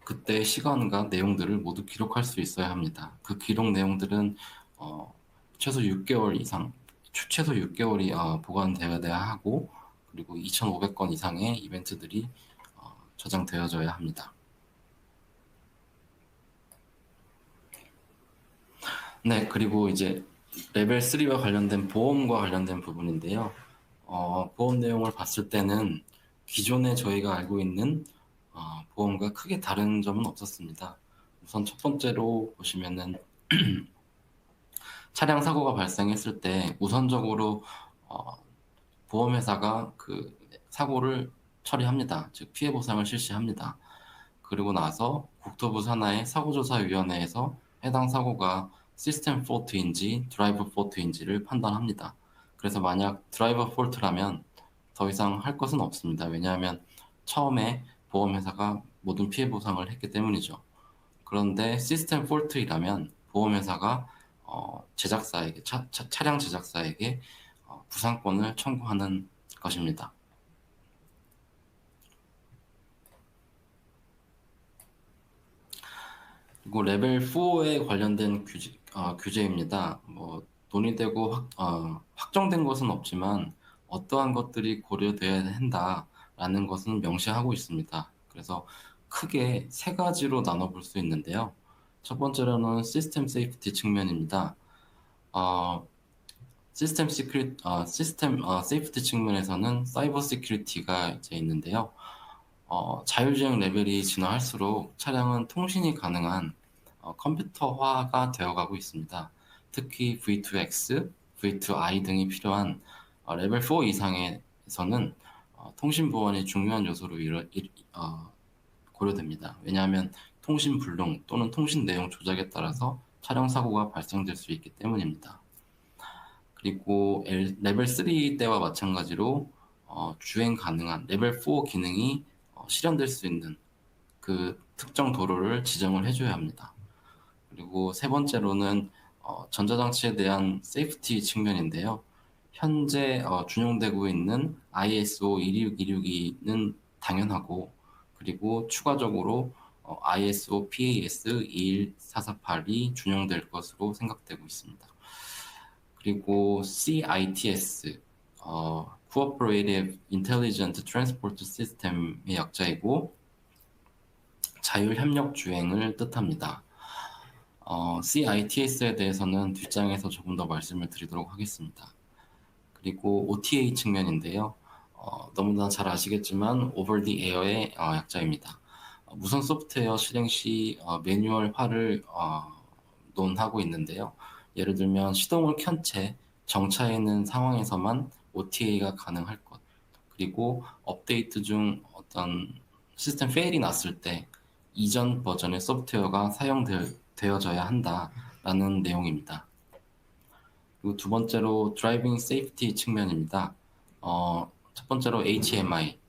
그때의 시간과 내용들을 모두 기록할 수 있어야 합니다. 그 기록 내용들은 최소 6개월 이상, 최소 6개월이 보관되어야 하고, 그리고 2,500건 이상의 이벤트들이 저장되어져야 합니다. 네, 그리고 이제 레벨 3와 관련된 보험과 관련된 부분인데요. 보험 내용을 봤을 때는 기존에 저희가 알고 있는 보험과 크게 다른 점은 없었습니다. 우선 첫 번째로 보시면은 차량 사고가 발생했을 때 우선적으로 보험회사가 그 사고를 처리합니다. 즉 피해 보상을 실시합니다. 그리고 나서 국토부 산하의 사고조사위원회에서 해당 사고가 시스템 폴트인지 드라이버 폴트인지를 판단합니다. 그래서 만약 드라이버 폴트라면 더 이상 할 것은 없습니다. 왜냐하면 처음에 보험회사가 모든 피해 보상을 했기 때문이죠. 그런데 시스템 폴트이라면 보험회사가 제작사에게 차량 제작사에게 부상권을 청구하는 것입니다. 그리고 레벨 4에 관련된 규제입니다. 뭐 논의되고 확정된 것은 없지만 어떠한 것들이 고려돼야 한다라는 것은 명시하고 있습니다. 그래서 크게 세 가지로 나눠볼 수 있는데요. 첫 번째로는 시스템 세이프티 측면입니다. 시스템 세이프티 측면에서는 사이버 시큐리티가 이제 있는데요. 자율주행 레벨이 진화할수록 차량은 통신이 가능한 컴퓨터화가 되어가고 있습니다. 특히 V2X, V2I 등이 필요한 레벨 4 이상에서는 통신 보안이 중요한 요소로 고려됩니다. 왜냐하면 통신 불능 또는 통신 내용 조작에 따라서 차량 사고가 발생될 수 있기 때문입니다. 그리고 레벨 3 때와 마찬가지로 주행 가능한 레벨 4 기능이 실현될 수 있는 그 특정 도로를 지정을 해줘야 합니다. 그리고 세 번째로는 전자장치에 대한 세이프티 측면인데요. 현재 준용되고 있는 ISO 26262는 당연하고, 그리고 추가적으로 ISO PAS 21448이 준용될 것으로 생각되고 있습니다. 그리고 CITS, Cooperative Intelligent Transport System의 약자이고 자율협력 주행을 뜻합니다. CITS에 대해서는 뒷장에서 조금 더 말씀을 드리도록 하겠습니다. 그리고 OTA 측면인데요. 너무나 잘 아시겠지만 Over the Air의 약자입니다. 무선 소프트웨어 실행 시 매뉴얼화를 논하고 있는데요. 예를 들면 시동을 켠 채 정차해 있는 상황에서만 OTA가 가능할 것, 그리고 업데이트 중 어떤 시스템 페일이 났을 때 이전 버전의 소프트웨어가 사용되어져야 한다라는 내용입니다. 그리고 두 번째로 드라이빙 세이프티 측면입니다. 첫 번째로 HMI,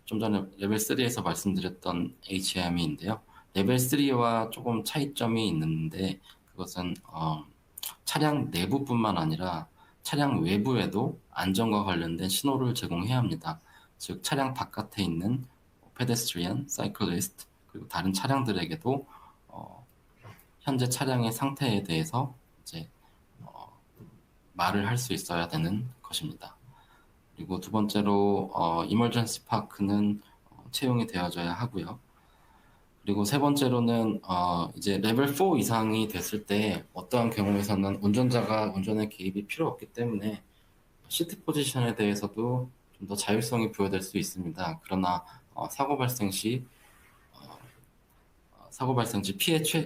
좀 전에 레벨 3에서 말씀드렸던 HMI인데요. 레벨 3와 조금 차이점이 있는데 그것은 차량 내부뿐만 아니라 차량 외부에도 안전과 관련된 신호를 제공해야 합니다. 즉 차량 바깥에 있는 페데스트리언, 사이클리스트, 그리고 다른 차량들에게도 현재 차량의 상태에 대해서 이제 말을 할 수 있어야 되는 것입니다. 그리고 두 번째로 이머전시 파크는 채용이 되어져야 하고요. 그리고 세 번째로는 이제 레벨 4 이상이 됐을 때 어떠한 경우에서는 운전자가 운전에 개입이 필요 없기 때문에 시트 포지션에 대해서도 좀 더 자율성이 부여될 수 있습니다. 그러나 사고 발생 시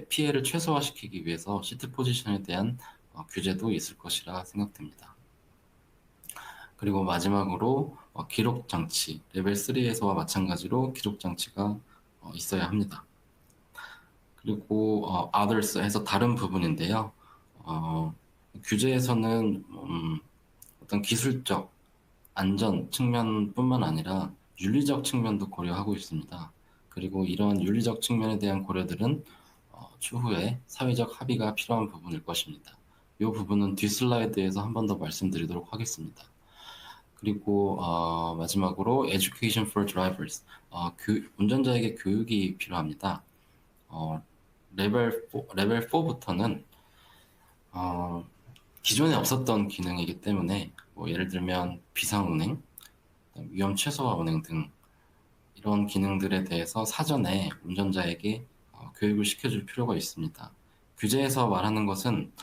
피해를 최소화시키기 위해서 시트 포지션에 대한 규제도 있을 것이라 생각됩니다. 그리고 마지막으로 기록 장치, 레벨 3에서와 마찬가지로 기록 장치가 있어야 합니다. 그리고 others 해서 다른 부분인데요. 규제에서는 어떤 기술적 안전 측면뿐만 아니라 윤리적 측면도 고려하고 있습니다. 그리고 이런 윤리적 측면에 대한 고려들은 추후에 사회적 합의가 필요한 부분일 것입니다. 이 부분은 뒷 슬라이드에서 한 번 더 말씀드리도록 하겠습니다. 그리고 마지막으로 Education for Drivers, 운전자에게 교육이 필요합니다. 레벨 4부터는 기존에 없었던 기능이기 때문에 뭐 예를 들면 비상운행, 위험 최소화 운행 등 이런 기능들에 대해서 사전에 운전자에게 교육을 시켜줄 필요가 있습니다. 규제에서 말하는 것은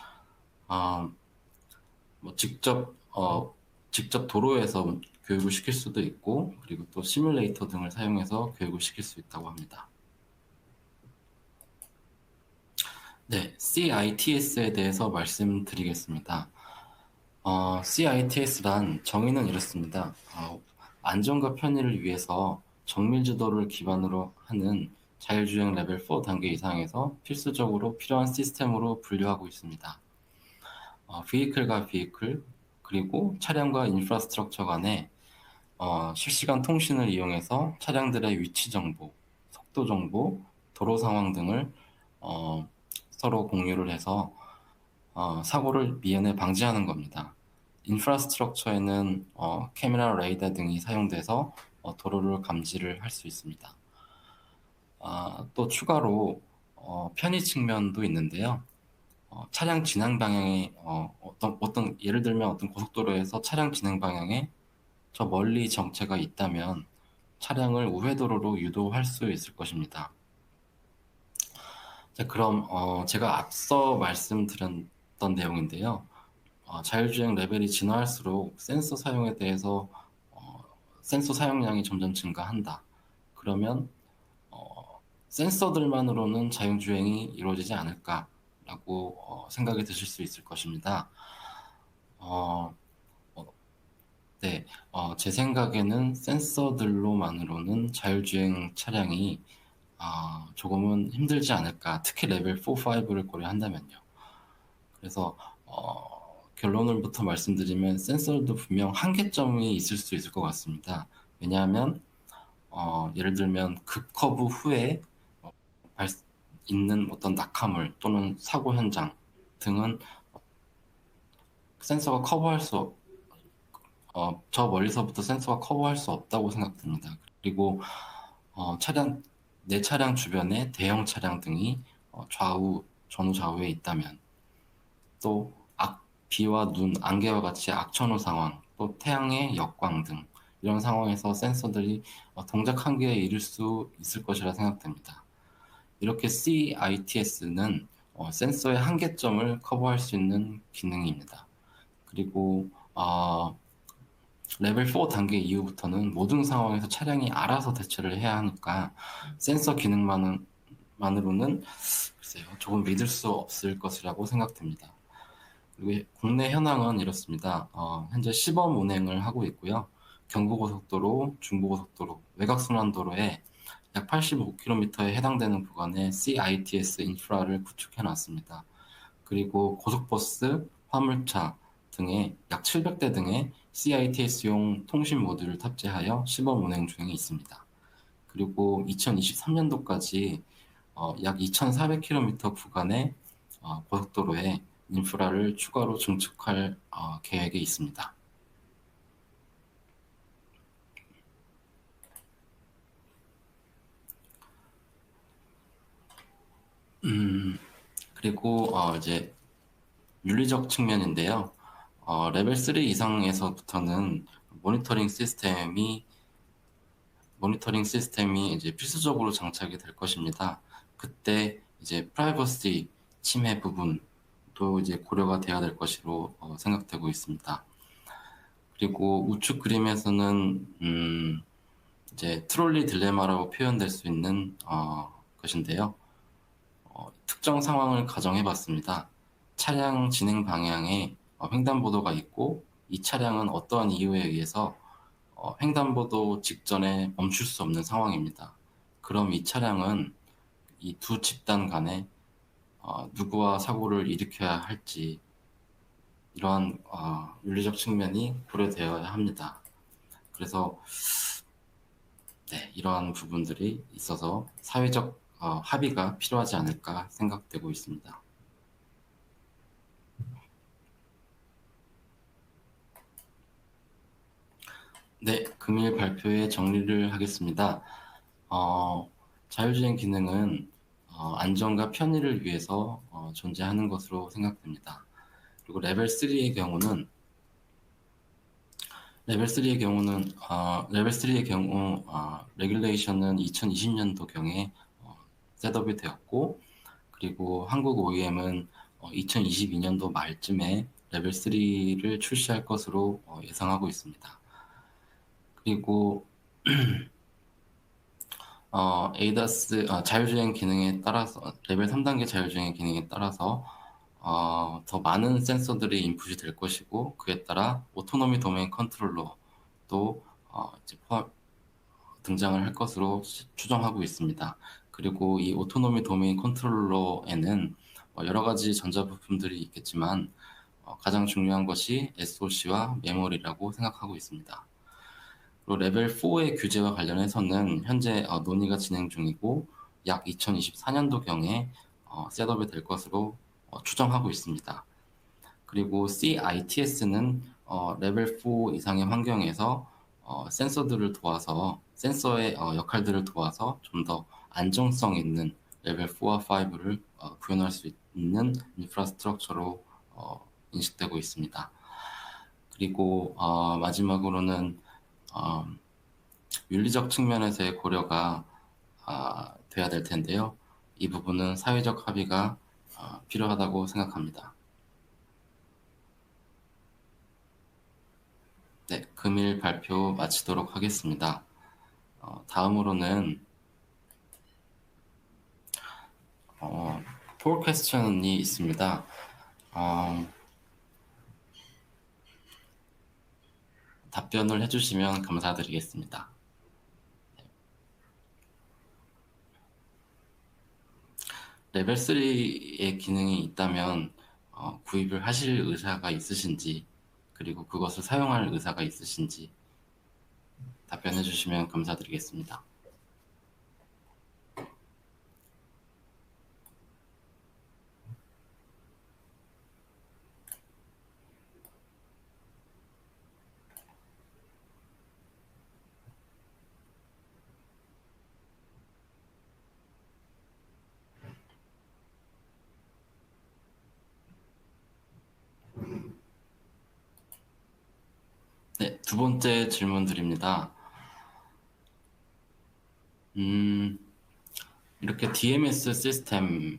뭐 직접 도로에서 교육을 시킬 수도 있고, 그리고 또 시뮬레이터 등을 사용해서 교육을 시킬 수 있다고 합니다. 네, CITS에 대해서 말씀드리겠습니다. CITS란 정의는 이렇습니다. 안전과 편의를 위해서 정밀 지도를 기반으로 하는 자율주행 레벨 4 단계 이상에서 필수적으로 필요한 시스템으로 분류하고 있습니다. vehicle 그리고 차량과 인프라스트럭처 간에 실시간 통신을 이용해서 차량들의 위치 정보, 속도 정보, 도로 상황 등을 서로 공유를 해서 사고를 미연에 방지하는 겁니다. 인프라스트럭처에는 카메라, 레이더 등이 사용돼서 도로를 감지를 할 수 있습니다. 또 추가로 편의 측면도 있는데요. 차량 진행 방향에 예를 들면 어떤 고속도로에서 차량 진행 방향에 저 멀리 정체가 있다면 차량을 우회도로로 유도할 수 있을 것입니다. 자, 그럼 제가 앞서 말씀드렸던 내용인데요. 자율주행 레벨이 진화할수록 센서 사용량이 점점 증가한다. 그러면 센서들만으로는 자율주행이 이루어지지 않을까라고 생각이 드실 수 있을 것입니다. 네, 제 생각에는 센서들로만으로는 자율주행 차량이 조금은 힘들지 않을까. 특히 레벨 4, 5를 고려한다면요. 그래서 결론을부터 말씀드리면 센서도 분명 한계점이 있을 수 있을 것 같습니다. 왜냐하면 예를 들면 급커브 후에 있는 어떤 낙하물 또는 사고 현장 등은 센서가 저 멀리서부터 센서가 커버할 수 없다고 생각됩니다. 그리고 내 차량 주변에 대형 차량 등이 전후 좌우에 있다면, 또 비와 눈, 안개와 같이 악천후 상황, 또 태양의 역광 등 이런 상황에서 센서들이 동작 한계에 이를 수 있을 것이라 생각됩니다. 이렇게 CITS는 센서의 한계점을 커버할 수 있는 기능입니다. 그리고 레벨 4 단계 이후부터는 모든 상황에서 차량이 알아서 대처를 해야 하니까 센서 기능만으로는 글쎄요, 조금 믿을 수 없을 것이라고 생각됩니다. 그리고 국내 현황은 이렇습니다. 현재 시범 운행을 하고 있고요. 경부고속도로, 중부고속도로, 외곽순환도로에 약 85km에 해당되는 구간에 CITS 인프라를 구축해 놨습니다. 그리고 고속버스, 화물차 등의 약 700대 등의 CITS용 통신 모듈을 탑재하여 시범 운행 중에 있습니다. 그리고 2023년도까지 약 2,400km 구간의 고속도로에 인프라를 추가로 증축할 계획에 있습니다. 그리고 이제 윤리적 측면인데요. 레벨 3 이상에서부터는 모니터링 시스템이 이제 필수적으로 장착이 될 것입니다. 그때 이제 프라이버시 침해 부분도 이제 고려가 돼야 될 것으로 생각되고 있습니다. 그리고 우측 그림에서는 이제 트롤리 딜레마라고 표현될 수 있는 것인데요. 특정 상황을 가정해 봤습니다. 차량 진행 방향에 횡단보도가 있고 이 차량은 어떠한 이유에 의해서 횡단보도 직전에 멈출 수 없는 상황입니다. 그럼 이 차량은 이 두 집단 간에 누구와 사고를 일으켜야 할지 이러한 윤리적 측면이 고려되어야 합니다. 그래서 네, 이러한 부분들이 있어서 사회적 합의가 필요하지 않을까 생각되고 있습니다. 네, 금일 발표에 정리를 하겠습니다. 자율주행 기능은 안전과 편의를 위해서 존재하는 것으로 생각됩니다. 그리고 레벨 3의 경우 레귤레이션은 2020년도경에 셋업이 되었고, 그리고 한국 OEM은 2022년도 말쯤에 레벨 3를 출시할 것으로 예상하고 있습니다. 그리고 ADAS 자율주행 기능에 따라서 레벨 3단계 자율주행 기능에 따라서 더 많은 센서들이 인풋이 될 것이고, 그에 따라 오토노미 도메인 컨트롤러도 이제 등장을 할 것으로 추정하고 있습니다. 그리고 이 오토노미 도메인 컨트롤러에는 여러 가지 전자부품들이 있겠지만 가장 중요한 것이 SoC와 메모리라고 생각하고 있습니다. 그리고 레벨 4의 규제와 관련해서는 현재 논의가 진행 중이고 약 2024년도경에 셋업이 될 것으로 추정하고 있습니다. 그리고 CITS는 레벨 4 이상의 환경에서 센서의 역할들을 도와서 좀 더 안정성 있는 레벨 4와 5를 구현할 수 있는 인프라스트럭처로 인식되고 있습니다. 그리고 마지막으로는 어, 윤리적 측면에서의 고려가 돼야 될 텐데요. 이 부분은 사회적 합의가 필요하다고 생각합니다. 네, 금일 발표 마치도록 하겠습니다. 다음으로는 폴 퀘스천이 있습니다. 답변을 해주시면 감사드리겠습니다. 레벨 3의 기능이 있다면 구입을 하실 의사가 있으신지, 그리고 그것을 사용할 의사가 있으신지 답변해 주시면 감사드리겠습니다. 네, 두 번째 질문 드립니다. 이렇게 DMS 시스템이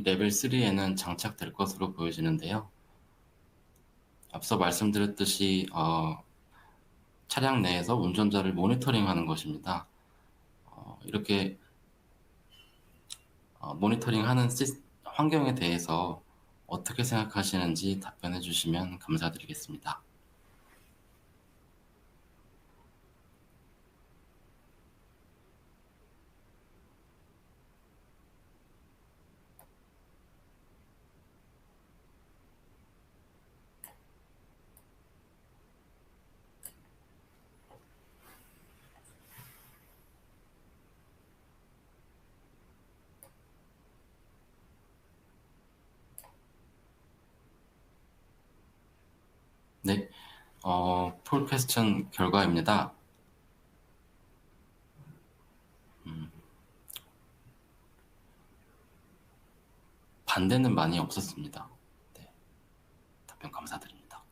레벨 3에는 장착될 것으로 보여지는데요. 앞서 말씀드렸듯이 차량 내에서 운전자를 모니터링하는 것입니다. 이렇게 모니터링하는 환경에 대해서 어떻게 생각하시는지 답변해 주시면 감사드리겠습니다. 네, 폴 퀘스천 결과입니다. 반대는 많이 없었습니다. 네, 답변 감사드립니다.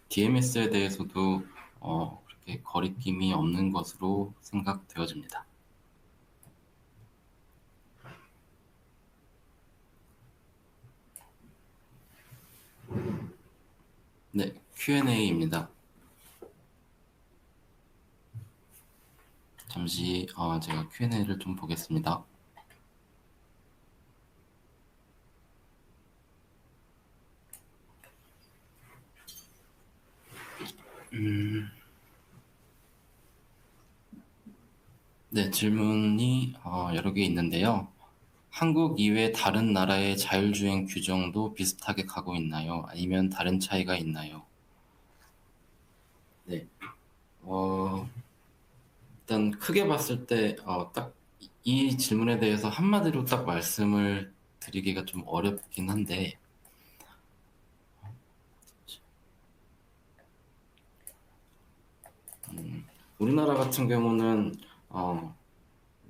DMS에 대해서도 그렇게 거리낌이 없는 것으로 생각되어집니다. 네, Q&A입니다. 잠시 제가 Q&A를 좀 보겠습니다. 네, 질문이 여러 개 있는데요. 한국 이외 다른 나라의 자율주행 규정도 비슷하게 가고 있나요? 아니면 다른 차이가 있나요? 네, 어, 일단 크게 봤을 때, 딱 이 질문에 대해서 한마디로 딱 말씀을 드리기가 좀 어렵긴 한데, 우리나라 같은 경우는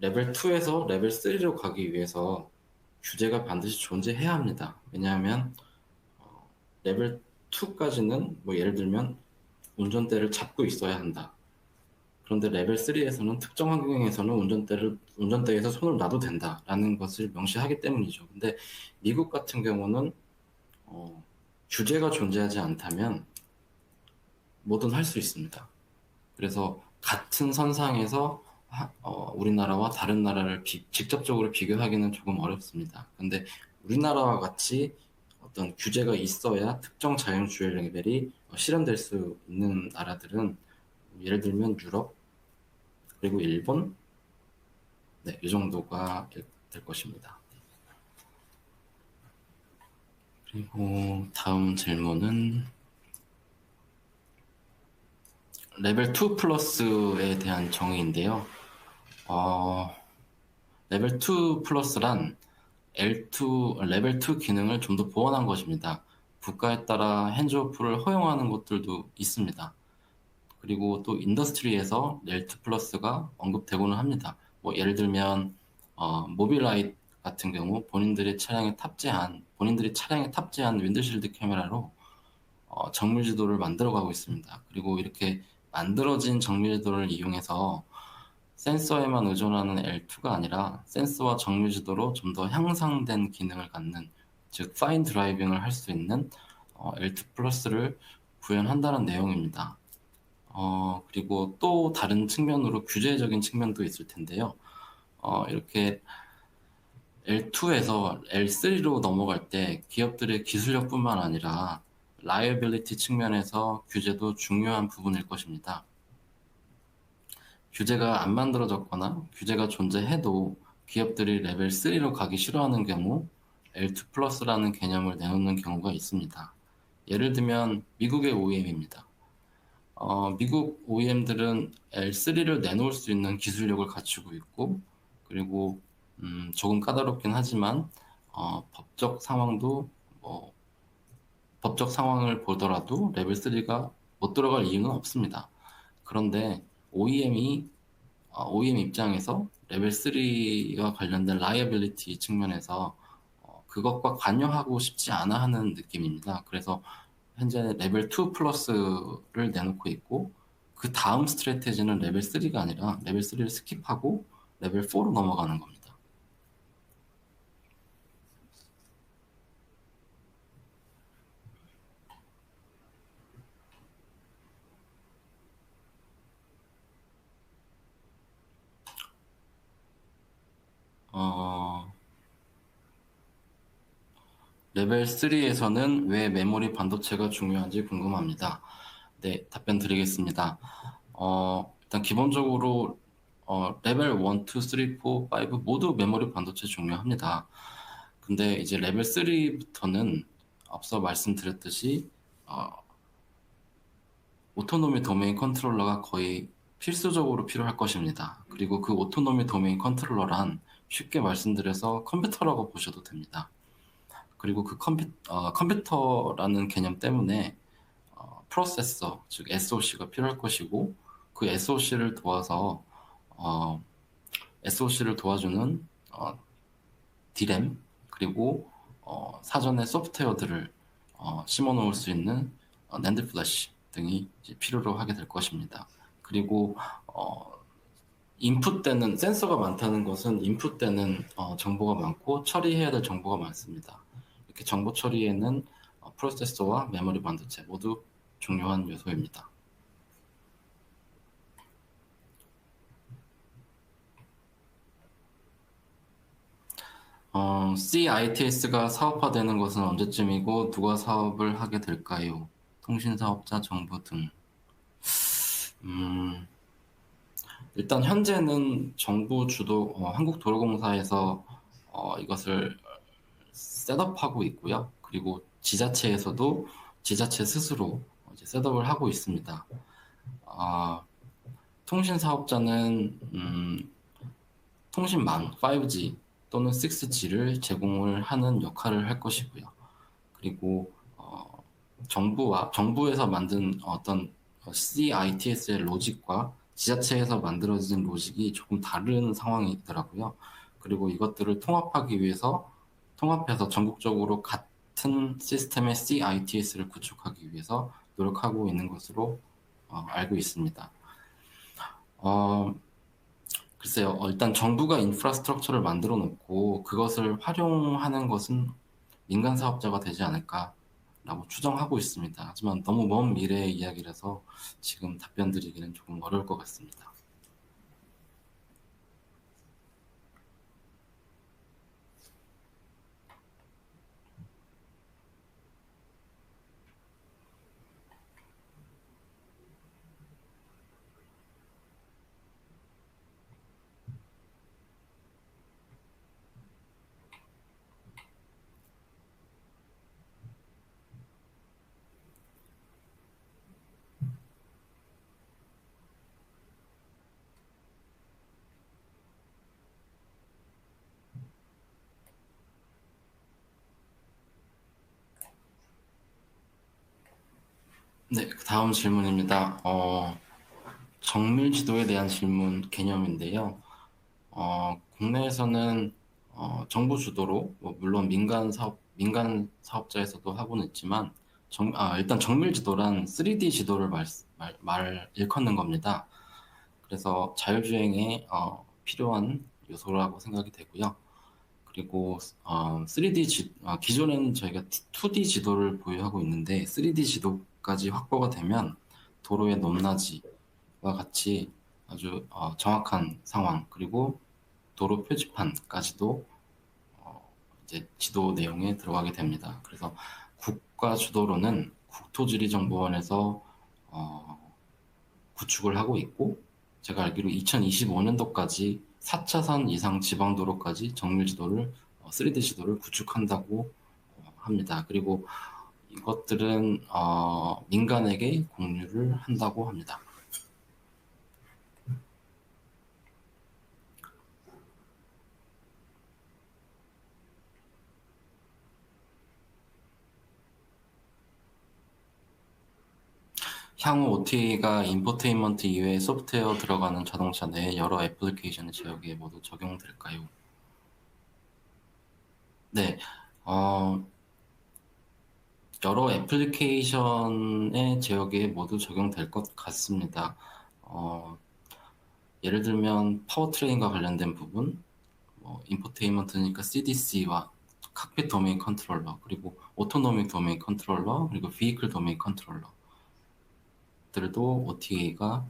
레벨 2에서 레벨 3로 가기 위해서 규제가 반드시 존재해야 합니다. 왜냐하면 레벨 2까지는 뭐 예를 들면 운전대를 잡고 있어야 한다. 그런데 레벨 3에서는 특정 환경에서는 운전대에서 손을 놔도 된다라는 것을 명시하기 때문이죠. 근데 미국 같은 경우는 어, 규제가 존재하지 않다면 뭐든 할 수 있습니다. 그래서 같은 선상에서 우리나라와 다른 나라를 직접적으로 비교하기는 조금 어렵습니다. 근데 우리나라와 같이 어떤 규제가 있어야 특정 자율주행 레벨이 실현될 수 있는 나라들은 예를 들면 유럽, 그리고 일본, 네, 이 정도가 될 것입니다. 그리고 다음 질문은 레벨 2 플러스에 대한 정의인데요. 레벨 2 플러스란 레벨 2 기능을 좀 더 보완한 것입니다. 국가에 따라 핸즈오프를 허용하는 곳들도 있습니다. 그리고 또 인더스트리에서 L2 플러스가 언급되고는 합니다. 뭐 예를 들면 모빌라이 같은 경우 본인들이 차량에 탑재한 윈드실드 카메라로 정밀 지도를 만들어가고 있습니다. 그리고 이렇게 만들어진 정밀 지도를 이용해서 센서에만 의존하는 L2가 아니라 센서와 정밀 지도로 좀 더 향상된 기능을 갖는, 즉 파인 드라이빙을 할 수 있는 L2 플러스를 구현한다는 내용입니다. 그리고 또 다른 측면으로 규제적인 측면도 있을 텐데요. 이렇게 L2에서 L3로 넘어갈 때 기업들의 기술력뿐만 아니라 라이어빌리티 측면에서 규제도 중요한 부분일 것입니다. 규제가 안 만들어졌거나 규제가 존재해도 기업들이 레벨 3로 가기 싫어하는 경우 L2 플러스라는 개념을 내놓는 경우가 있습니다. 예를 들면 미국의 OEM입니다. 미국 OEM들은 L3를 내놓을 수 있는 기술력을 갖추고 있고, 그리고 조금 까다롭긴 하지만 법적 상황을 보더라도 레벨 3가 못 들어갈 이유는 없습니다. 그런데 OEM 입장에서 레벨 3와 관련된 라이어빌리티 측면에서 그것과 관여하고 싶지 않아 하는 느낌입니다. 그래서 현재 레벨 2 플러스를 내놓고 있고, 그 다음 스트래테지는 레벨 3가 아니라 레벨 3를 스킵하고 레벨 4로 넘어가는 겁니다. 어, 레벨 3에서는 왜 메모리 반도체가 중요한지 궁금합니다. 네, 답변 드리겠습니다. 일단 기본적으로 레벨 1, 2, 3, 4, 5 모두 메모리 반도체 중요합니다. 근데 이제 레벨 3부터는 앞서 말씀드렸듯이 오토노미 도메인 컨트롤러가 거의 필수적으로 필요할 것입니다. 그리고 그 오토노미 도메인 컨트롤러란 쉽게 말씀드려서 컴퓨터라고 보셔도 됩니다. 그리고 그 컴퓨터라는 개념 때문에 프로세서, 즉 SoC가 필요할 것이고, 그 SoC를 도와주는 D램, 그리고 사전에 소프트웨어들을 심어 놓을 수 있는 낸드 플래시 등이 이제 필요로 하게 될 것입니다. 그리고 인풋 때는 센서가 많다는 것은 인풋 때는 정보가 많고 처리해야 될 정보가 많습니다. 이렇게 정보 처리에는 프로세서와 메모리 반도체 모두 중요한 요소입니다. CITS가 사업화되는 것은 언제쯤이고 누가 사업을 하게 될까요? 통신사업자, 정부 등. 음, 일단 현재는 정부 주도 한국도로공사에서 이것을 셋업하고 있고요. 그리고 지자체에서도 지자체 스스로 이제 셋업을 하고 있습니다. 통신 사업자는 통신망 5G 또는 6G를 제공을 하는 역할을 할 것이고요. 그리고 정부에서 만든 어떤 CITS의 로직과 지자체에서 만들어진 로직이 조금 다른 상황이더라고요. 그리고 이것들을 통합해서 전국적으로 같은 시스템의 CITS를 구축하기 위해서 노력하고 있는 것으로 알고 있습니다. 글쎄요, 일단 정부가 인프라스트럭처를 만들어 놓고 그것을 활용하는 것은 민간 사업자가 되지 않을까라고 추정하고 있습니다. 하지만 너무 먼 미래의 이야기라서 지금 답변 드리기는 조금 어려울 것 같습니다. 네, 다음 질문입니다. 정밀 지도에 대한 질문 개념인데요. 국내에서는 정부 주도로 물론 민간 사업자에서도 하고는 있지만 일단 정밀 지도란 3D 지도를 일컫는 겁니다. 그래서 자율주행에 필요한 요소라고 생각이 되고요. 그리고 기존에는 저희가 2D 지도를 보유하고 있는데 3D 지도까지 확보가 되면 도로의 높낮이와 같이 아주 정확한 상황 그리고 도로 표지판까지도 이제 지도 내용에 들어가게 됩니다. 그래서 국가 주도로는 국토지리정보원에서 구축을 하고 있고 제가 알기로 2025년도까지 4차선 이상 지방도로까지 정밀지도를 3D 지도를 구축한다고 합니다. 그리고 이것들은 민간에게 공유를 한다고 합니다. 향후 OTA가 인포테인먼트 이외에 소프트웨어 들어가는 자동차 내 여러 애플리케이션의 제어기에 모두 적용될까요? 네, 여러 애플리케이션의 제어기에 모두 적용될 것 같습니다. 예를 들면 파워트레인과 관련된 부분, 인포테인먼트니까 CDC와 칵핏 도메인 컨트롤러, 그리고 오토노믹 도메인 컨트롤러, 그리고 비이클 도메인 컨트롤러 들도 OTA가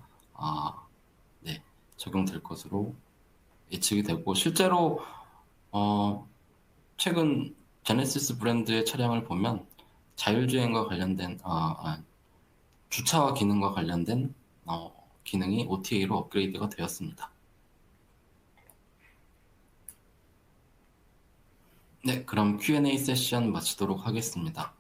네, 적용될 것으로 예측이 되고 실제로 최근 제네시스 브랜드의 차량을 보면 자율주행과 관련된 주차와 기능과 관련된 기능이 OTA로 업그레이드가 되었습니다. 네, 그럼 Q&A 세션 마치도록 하겠습니다.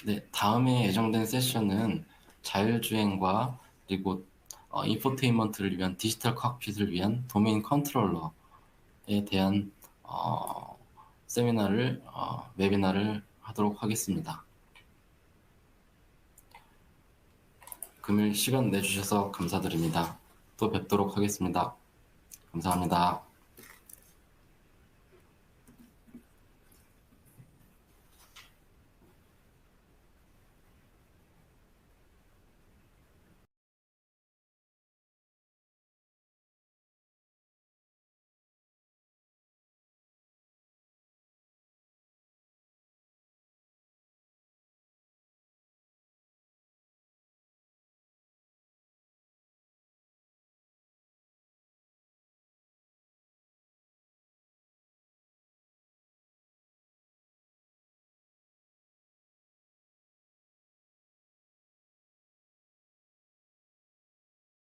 네, 다음에 예정된 세션은 자율주행과 그리고 인포테인먼트를 위한 디지털 칵핏을 위한 도메인 컨트롤러에 대한 웨비나를 하도록 하겠습니다. 금일 시간 내주셔서 감사드립니다. 또 뵙도록 하겠습니다. 감사합니다.